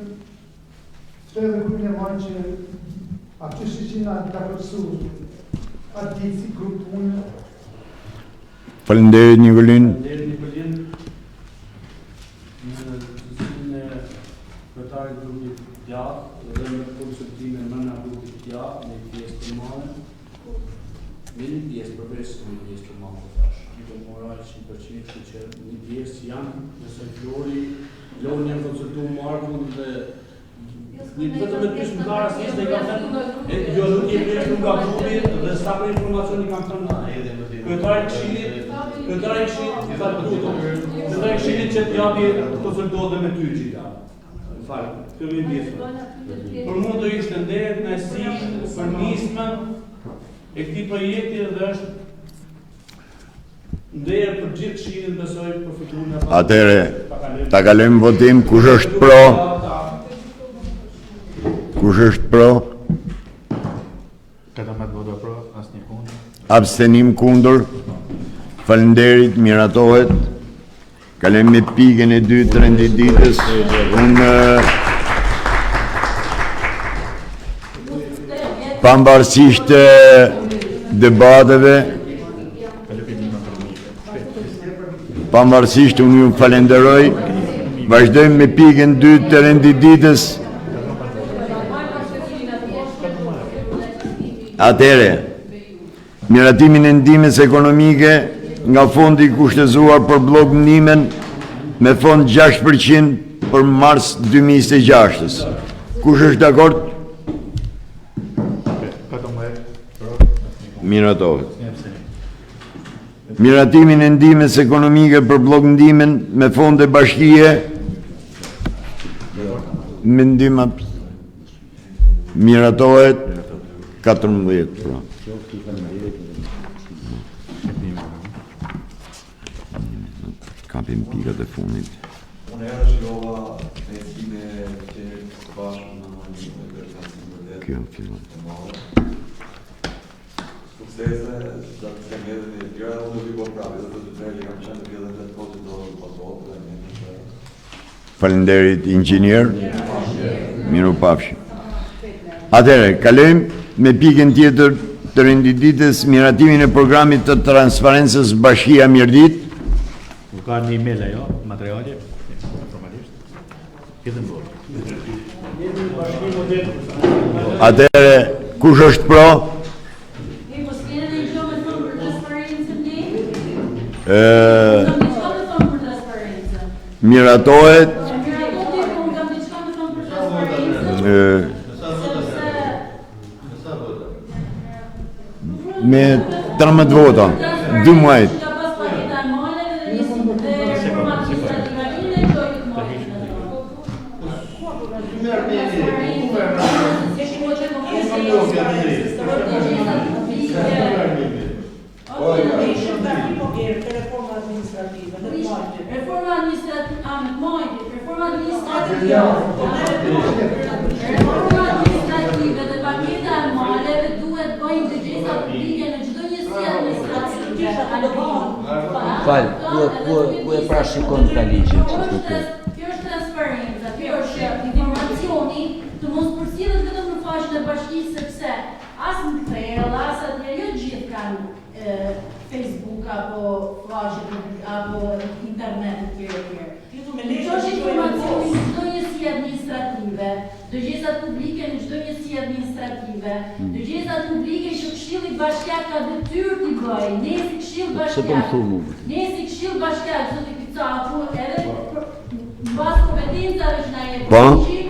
të edhe grupin e marrë që aty që na dakordësuar atë ditë si grup të unë. Faleminderit Nikolin. Faleminderit Nikolin. Në cilësinë e kryetarit grupit djathtë dhe në konsultime mëna grupit djathtë me pjesë të madhe. Një pjesë përveç një pjesë të madhe tash. Një moral 100% që një pjesë janë nëse Flori Loni janë konsultuar Markun dhe vetëm me pjesë mëdha rastisë ka thënë jo nuk jemi pjesë nga grupi dhe sa për informacioni kam thënë kryetari i këshillit ka lutur kryetari i këshillit që t'japi konsultohet dhe me ty gjitha. Fal, kjo më ndjesë. Për mua do ishte nder kënaqësi për nismën e këtij projekti dhe është nder për gjithë këshillin besoj për futurin e parë. Atëherë ta kalojmë votim, kush është pro? Kush është pro? 14 vota pro, asnjë kundër. Abstenim kundër. Faleminderit, miratohet. Kalojmë me pikën e 2 të renditës. Unë pavarësisht debateve, pavarësisht unë ju falenderoj. Vazhdojmë me pikën 2 të renditës. Atëre, miratimin e ndihmës ekonomike nga fondi kushtëzuar për blok ndihmën me fond 6% për mars 2026. Kush është dakord? Miratohet. Miratimin e ndihmës ekonomike për blok ndihmën me fonde bashkie me ndihmë miratohet 14 pra. Kapim pikat e fundit. kjo fillon. Suksese, gjatë shëndetit e tjera, unë do vi prapë, dhe të tërë që kam qenë të vjedhën të kohë do patrohet dhe një. Falenderit inxhinier. Miru pafshim. Atëherë, kalojmë me pikën tjetër të rendititës, miratimin e programit të transparencës Bashkia Mirdit. Nuk ka një email ajo, materiale, formalisht. Këtë në bërë. Atëherë, kush është pro? Miratohet me 13 vota, 2 muajt. Reforma administrative dhe paketa e maleve duhet bëjnë të gjitha publike në çdo njësi administrative. Falë, ku e parashikon ka ligjin? Kjo është transparenca, kjo është informacioni të mos përcjellet vetëm në faqen e bashkisë, sepse as në Trell, as atje jo gjithë kanë Facebook apo faqe apo internet tjerë. Kjo është informacioni në çdo njësi administrative, dëgjesat publike në çdo njësi administrative, dëgjesat publike që Këshilli Bashkiak ka detyrë t'i bëjë, ne si Këshill Bashkiak, zoti Picaku, edhe mbas kompetencave që na jep ligji,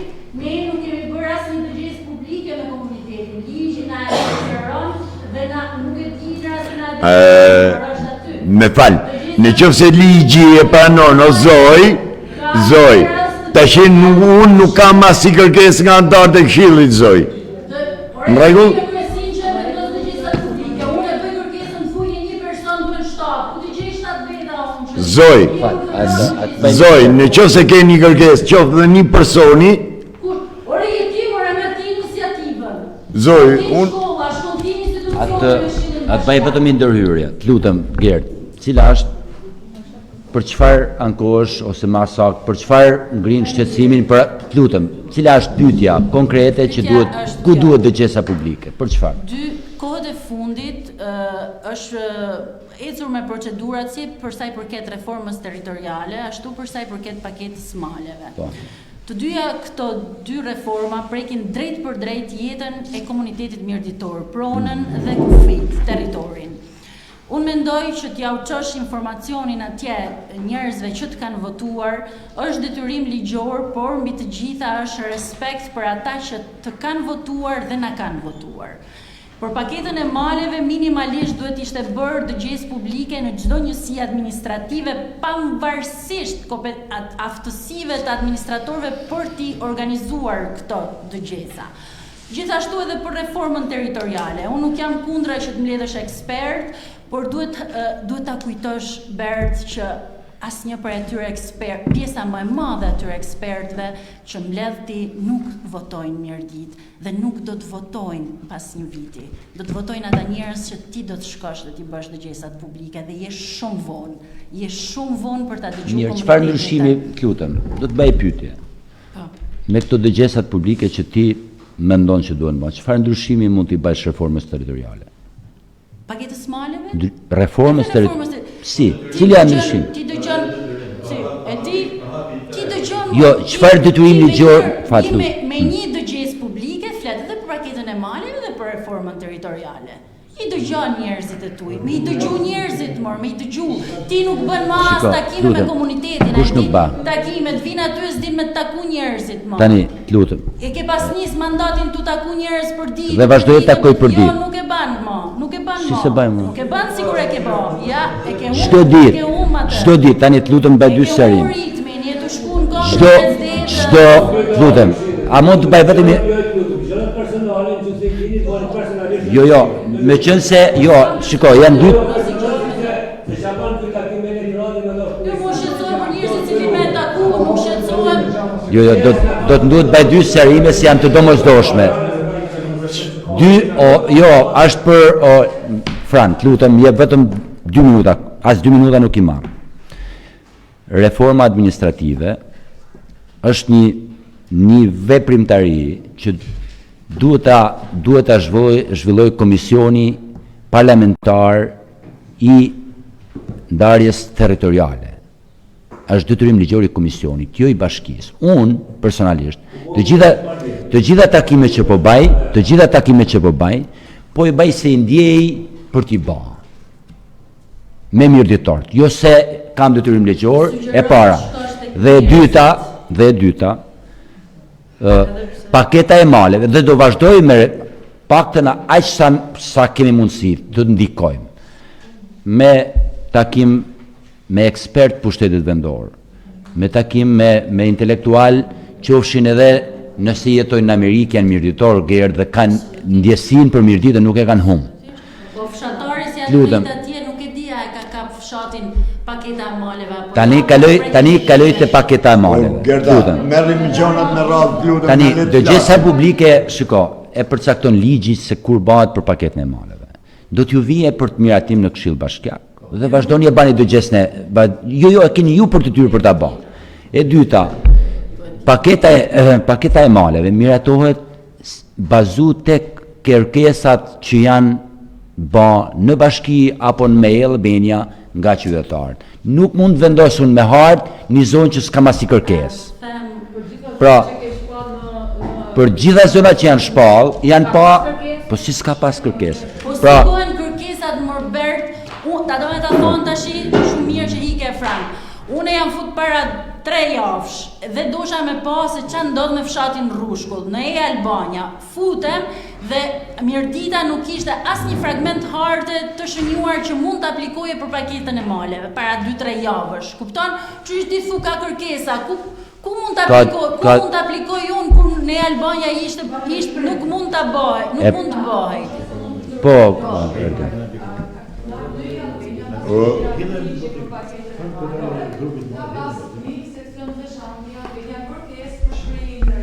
ne nuk kemi bërë asnjë dëgjesë publike me komunitetin. Ligji na e sugjeron dhe na nuk e dinë as na dinë. Me fal, në qoftë se ligji e pranon o Zoj, tash unë nuk kam asnjë kërkesë nga anëtarët e Këshillit, Zoj. Në rregull? Zoj, në qoftë se ke një kërkesë, qoftë dhe një personi. Ore jetimore me të iniciativën. Zoj, atë bëj vetëm ndërhyrje. Të lutem, Gert, cila është për çfarë ankohesh ose më saktë për çfarë ngrin shqetësimin për të lutem, cila është pyetja konkrete që duhet ku duhet dëgjesa publike, për çfarë? 2 kohët e fundit është ecur me procedurat si për sa i përket reformës territoriale, ashtu për sa i përket paketës maleve. Të dyja këto 2 reforma prekin drejt për drejt jetën e komunitetit mirëditor, pronën dhe kufit, territorin. Unë mendoj që t'ja u çosh informacionin atje njerëzve që të kanë votuar, është detyrim ligjor, por mbi të gjitha është respekt për ata që të kanë votuar dhe na kanë votuar. Por paketën e maleve minimalisht duhet ishte bërë dëgjesë publike në çdo njësi administrative pavarësisht aftësive të administratorëve për t'i organizuar këto dëgjesa. Gjithashtu edhe për reformën territoriale. Unë nuk jam kundra që të mbledhësh ekspert, por duhet ta kujtosh Bert që asnjë prej atyre ekspert, pjesa më e madhe e atyre ekspertëve që mbledhti nuk votojnë Mirdit dhe nuk do të votojnë pas një viti. Do të votojnë ata njerëz që ti do të shkosh dhe ti bësh dëgjesat publike dhe je shumë vonë. Je shumë vonë për ta dëgjuar komunitetin. Mirë, çfarë ndryshimi, lutem, do të bëj pyetje. Me këto dëgjesat publike që ti mendon që duhen bërë, çfarë ndryshimi mund t'i bësh reformës territoriale? Paketës maleve? Reformës territoriale. Si, cili janë ndryshim? Ti dëgjon, ti dëgjon. Jo, çfarë detyrim ligjor fatu? Me një dëgjesë publike flet edhe për paketën e maleve dhe për reformën territoriale. I dëgjon njerëzit e tuaj, me i dëgju njerëzit mor, me i dëgju. Ti nuk bën më as takime me komunitetin, kush nuk bën? Takimet vin aty s'din me taku njerëzit mor. Tani, lutem. E ke pas nis mandatin tu taku njerëz për ditë. Dhe vazhdoj të takoj për ditë. Jo, nuk e ban më, nuk e ban më. Si se bën më? Nuk e ban sigur e ke bë. Ja, e ke humbur. Çdo ditë, tani të lutem mbaj 2 serim. Çdo, lutem. A mund të bëj vetëm Jo, me qënë se, shiko, janë 2... Jo, do të nduhet bëj 2 serime si janë të domosdoshme. Jo, është për Frant, lutem, jep vetëm 2 minuta, as 2 minuta nuk I marr. Reforma administrative është një veprimtari që duhet ta zhvilloj komisioni parlamentar I ndarjes territoriale. Është detyrim ligjor I komisionit, jo I bashkisë. Unë personalisht, të gjitha takimet që po baj, po I baj se I ndjej për t'i bë. Me mirëditort, jo se kam detyrim ligjor, e para. Dhe e dyta, paketa e maleve, dhe do vazhdoj me paktën aq sa kemi mundësi, do të ndikojmë. Me takim me ekspert pushtetit vendor, me takim me intelektual qofshin edhe nëse jetojnë në Amerikë, janë mirëditor gjerë dhe kanë ndjesin për mirëditë nuk e kanë humbë. Po fshatari si atë atje nuk e dia e ka fshatin paketa e maleve. Tani kaloj te paketa e maleve. Gerda, merrim gjonat me radhë, lutem. Tani dëgjesa publike, shiko, e përcakton ligji se kur bëhet për paketën e maleve. Do t'ju vije për të miratim në Këshill Bashkiak. Dhe vazhdoni e bani dëgjesne, jo, e keni ju për të tyrë për ta bërë. E dyta, paketa e maleve miratohet bazu tek kërkesat që janë bë në bashki apo në me Albania nga qytetarët. Nuk mund vendosun me hartë një zonë që s'ka masi kërkesë. Pra, për gjitha zonat që janë shpall, janë pa, po si s'ka pas kërkesë. Po si bëhen kërkesat Morbert, ta do me ta thonë tashi shumë mirë që I ke Frank. Une jam fut para 3 javësh dhe dosha me pa se që ndodh me fshatin Rrushkull, në Albania. Futem dhe Mirdita nuk ishte as një fragment harte të shënjuar që mund të aplikoje për paketën e maleve, para 2-3 javësh. Kupton? Që ishte thu ka kërkesa, ku mund të aplikoj unë kur në Albania ishte nuk mund të bëj, nuk mund të bëj. Po,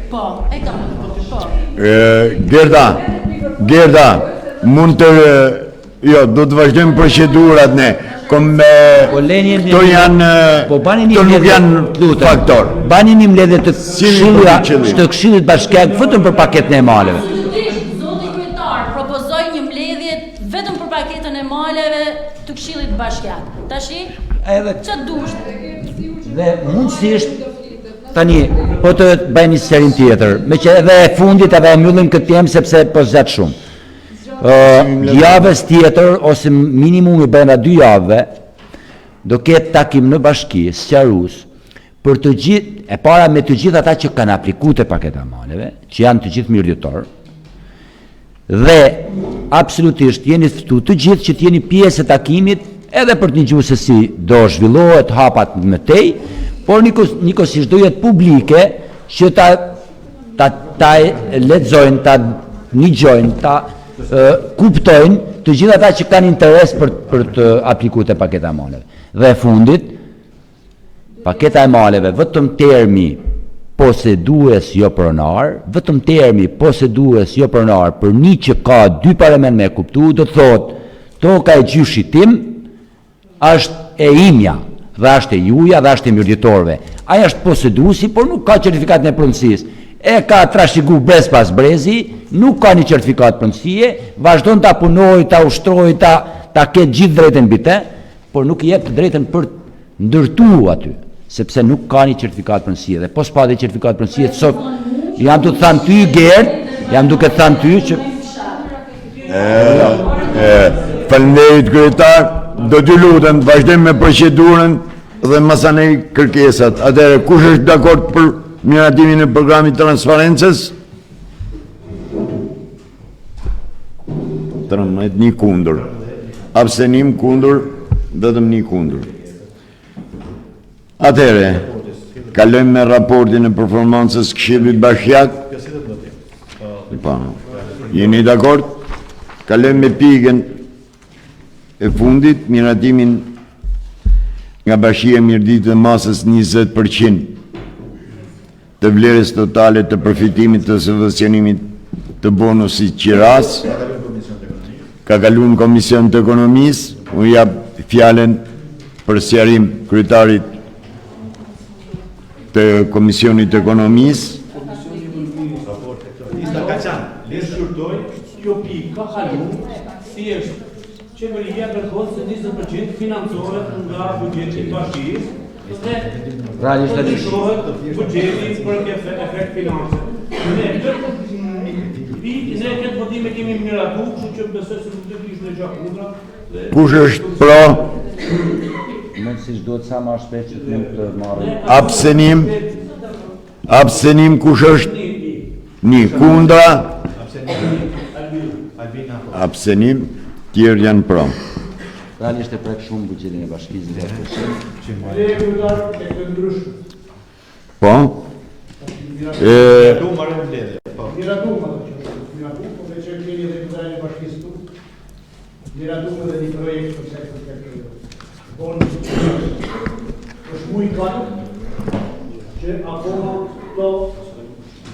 Po, e kam, po. Gerda, mund të, do të vazhdojmë procedurat ne, këto janë, këto nuk janë faktor. Bani një mbledhje të Këshillit Bashkiak vetëm për paketën e maleve. Zoti kryetar propozoi një mbledhje vetëm për paketën e maleve të Këshillit Bashkiak. Tashi, ç'a dush? Dhe mundësisht tani, po të bëjmë një serim tjetër, me që edhe e fundit edhe e mbyllim këtë temë sepse po zgjat shumë. Javës tjetër ose minimum I brenda 2 javëve do ketë takim në bashki sqarues për të gjithë, e para me të gjithë ata që kanë aplikuar te paketa e maleve, që janë të gjithë mirëditor. Dhe absolutisht jeni të ftuar të gjithë që të jeni pjesë e takimit edhe për të një gjuhë se si do zhvillohet hapat më tej, por njëkohësisht do jetë publike që ta lexojnë, ta ngjojnë, ta kuptojnë të gjithë ata që kanë interes për të aplikuar te paketa e maleve. Dhe e fundit, paketa e maleve vetëm termi posedues jo pronar, vetëm termi posedues jo pronar për një që ka 2 parlament me kuptu, do të thotë, toka e gjyshit tim është e imja, dhe është e juja dhe është e mirëditorëve. Aja është poseduesi, por nuk ka certifikat në pronësisë. E ka trashëguar brez pas brezi, nuk ka një certifikat pronësie, vazhdon ta punojë, ta ushtrojë, ta ketë gjithë drejtën mbi të, por nuk I jep të drejtën për ndërtuar aty, sepse nuk ka një certifikat pronësie. Dhe po s'pa dhe certifikat pronësie, sot jam duke thënë ty Gerd, jam duke thënë ty që faleminderit kryetar. Do t'ju lutem të vazhdojmë me procedurën dhe masanej kërkesat. Atëherë, kush është dakord për miratimin e programit transparencës? 13, 1 kundër. Abstenim kundër, vetëm 1 kundër. Atëherë, kalojmë me raportin e performancës Këshillit Bashkiak. Jeni dakord? Kalojmë me pikën e fundit, miratimin nga Bashkia e Mirëditë dhe masës 20% të vlerës totale të përfitimit të subvencionimit të bonusit qiras, ka kaluar në Komision të Ekonomisë, unë jap fjalën për sqarim kryetarit të Komisionit të Ekonomisë. Lista ka qanë, lesë shurtoj, kjo pikë ka kalu, thjesht, qeveria kërkon se 20% financohet nga buxheti i bashkisë, Realisht dhe shohet buxheti për efekt finanse. Ne këtë votime kemi miratu, kështu që besoj se nuk do të ishte gjë kundra. Kush është pro? Mendësisht duhet sa më shpejt që të mund të marrë. Abstenim kush është? Një kundra. Abstenim, tjerë janë pro. Realisht e prek shumë buxhetin e bashkisë dhe Po? Miratume dhe një projekt për sektor të bonus është mu i katë që akoma këto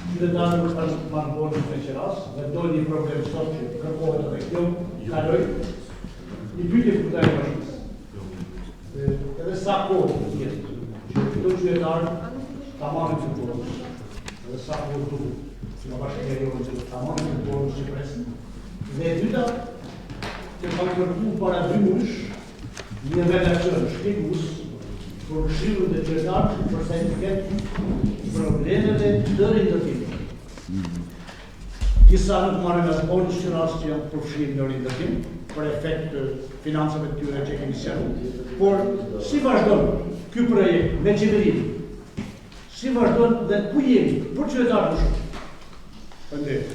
qytetarë është marrë bonus me qeras dhe do një problem sot që kërkohet dhe kjo kaloj një pyetje për taj bashkës. Edhe sa kohë që këto qytetarë ta marrin të bonus edhe sa kohë duhet që nga bashkërion që ta marrin të bonus që presin. Dhe e dyta që ka kërku para 2 mush një redakcion shpjegus për këshillu dhe qytetarë përsa i përket problemeve të rindërtimit. Disa nuk marrin as bonus që rast që janë përfshirë në rindërtim për efekt të financave të tyre që kemi sjellur. Por si vazhdon ky projekt me qeverinë? Si vazhdon dhe ku jemi për qytetarët më shumë? Faleminderit.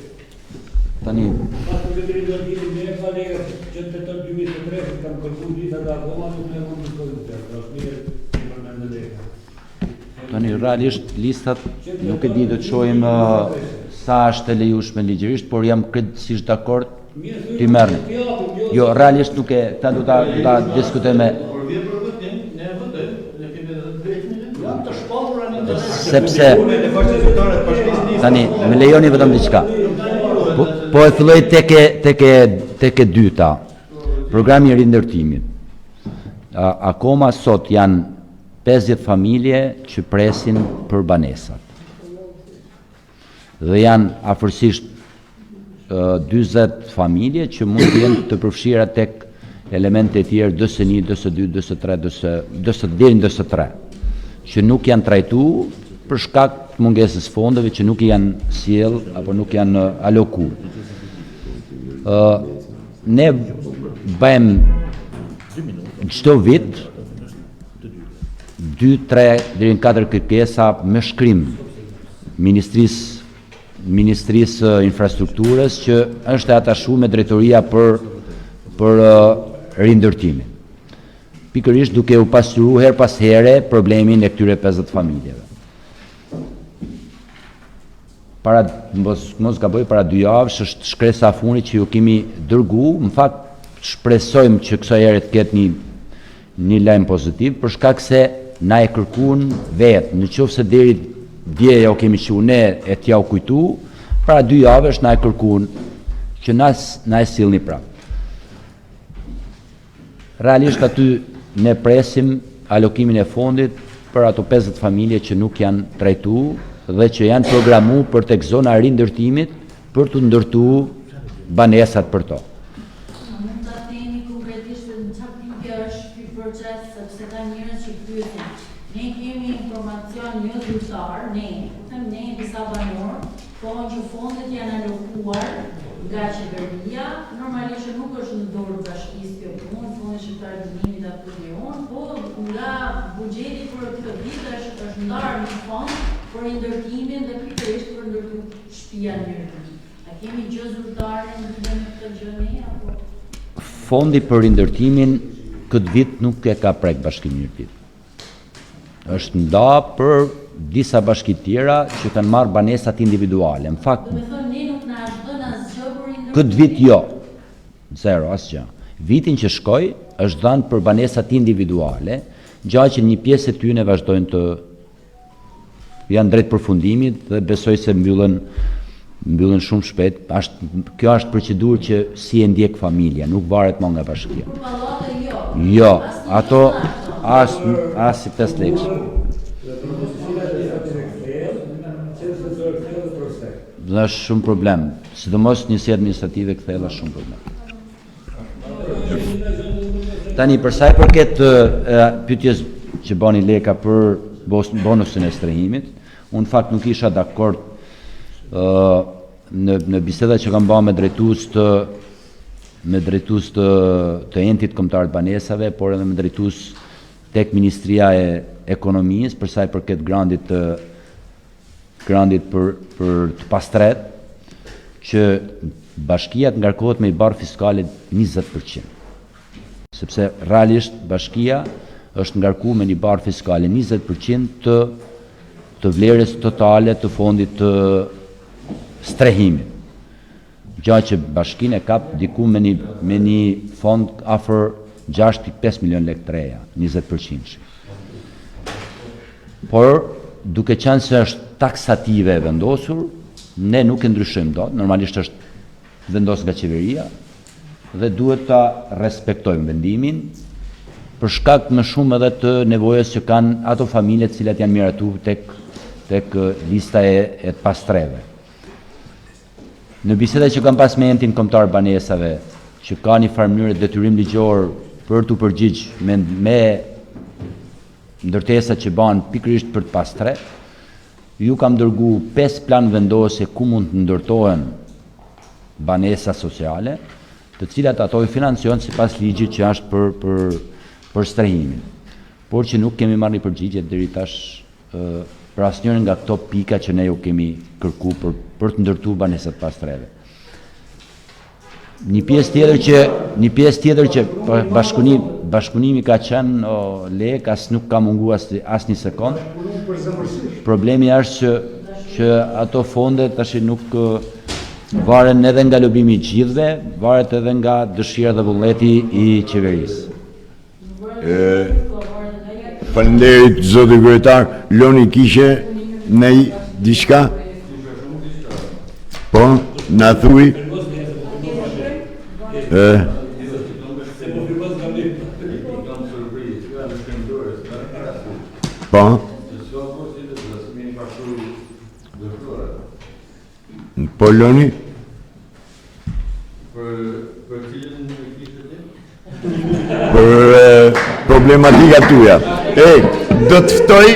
Tani Pas qytetarët do të dinë me kolegë që të të 2003 kanë kërkuar disa dhe akoma nuk ne mund të bëjmë. Tani realisht listat nuk e di do të shohim sa është e lejueshme ligjërisht, por jam krejtësisht dakord ti merr. Jo, realisht nuk e ta do ta diskutojmë sepse tani më lejoni vetëm diçka. Po e filloj tek e dyta. Programi i rindërtimit. Akoma sot janë 50 familje që presin për banesat. Dhe janë afërsisht 40 familje që mund të jenë të përfshira tek elemente e tjerë DS1, DS2, DS3, deri në DS3, që nuk janë trajtuar për shkak të mungesës fondeve që nuk janë sjell apo nuk janë alokuar. Ne bëjmë çdo vit 2, 3 deri në 4 kërkesa me shkrim Ministrisë Infrastrukturës që është e atashuar me drejtoria për rindërtimin. Pikërisht duke u pasuruar her pas here problemin e këtyre 50 familjeve. Mos gaboj para 2 javësh është shkresa funit që ju kemi dërgu, në fakt shpresojmë që kësaj here të ketë një lajm pozitiv, për shkak se na e kërkuan vetë, në qoftë se deri dje ja u kemi qiu ne e t'ja u kujtu, para 2 javësh na e kërkuan që na e sillni prapë. Realisht aty ne presim alokimin e fondit për ato 50 familje që nuk janë trajtuar dhe që janë programuar për tek zona e rindërtimit për të ndërtuar banesat për to. Mund ta themi konkretisht në çfarë pikë është ky proces, sepse ka njerëz që pyesin. Ne kemi informacion jo zyrtar, ne disa banor, po që fondet janë alokuar nga qeveria, normalisht nuk është në dorë bashkisë kjo punë, fondi shqiptar i ndihmimit apo lion, po nga buxheti për këtë vit është ndarë një fond për ndërtimin dhe pikërisht për ndërtuar shtëpia njerëzore. A kemi gjë zyrtare në lidhje me këtë gjë ne apo? Fondi për rindërtimin këtë vit nuk e ka prek Bashkimi i Mirëtit. Është nda për disa bashki tjera që kanë marrë banesat individuale. Në fakt, ne nuk na është dhënë asgjë për rindërtimin. këtë vit jo. Zero, asgjë. Vitin që shkoi është dhënë për banesat individuale, gjë që një pjesë e tyre vazhdojnë të janë drejt përfundimit dhe besoj se mbyllen mbyllen shumë shpejt. Kjo është procedurë që si e ndjek familja, nuk varet më nga bashkia. Jo, ato as si 5 lekë. Dhe është shumë problem, sidomos njësi administrative kthehella shumë problem. Tani për sa i përket pyetjes që bani Leka për bonusin e strehimit, unë fakt nuk isha dakord në biseda që kam bërë me drejtues të entit kombëtar të banesave, por edhe me drejtues tek Ministria e Ekonomisë për sa i përket grandit për të pastret, që bashkia të ngarkohet me i barë fiskale 20%. Sepse realisht bashkia është ngarku me një barë fiskale 20% të vlerës totale të fondit të strehimit. Gjatë që bashkin e kap diku me një fond afër 6.5 milion lekë të reja, 20%. Por, duke qenë se është taksative e vendosur, ne nuk e ndryshojmë dot, normalisht është vendosur nga qeveria dhe duhet ta respektojmë vendimin për shkak më shumë edhe të nevojës që kanë ato familje të cilat janë miratuar tek lista e pastreve. Në biseda që kam pas me entin kombëtar banesave, që ka një farë mënyrë detyrim ligjor për të përgjigj me ndërtesa që banë pikërisht për të pastre, ju kam dërgu 5 plan vendose ku mund të ndërtohen banesa sociale, të cilat ato i financion sipas ligjit që është për strehimin. Por që nuk kemi marrë një përgjigje deri tash për asnjërin nga këto pika që ne ju kemi kërku për të ndërtuar banesat pastreve. Një pjesë tjetër që bashkëpunimi ka qenë lek, as nuk ka mungu as një sekond. Problemi është që ato fonde tash nuk varen edhe nga lobimi i gjithëve, varet edhe nga dëshira dhe vullneti i qeverisë. Faleminderit zoti kryetar, Loni kishe nej diçka? Po, na thuaj. Po. Po Loni? Për problematika tuja. Do të ftoj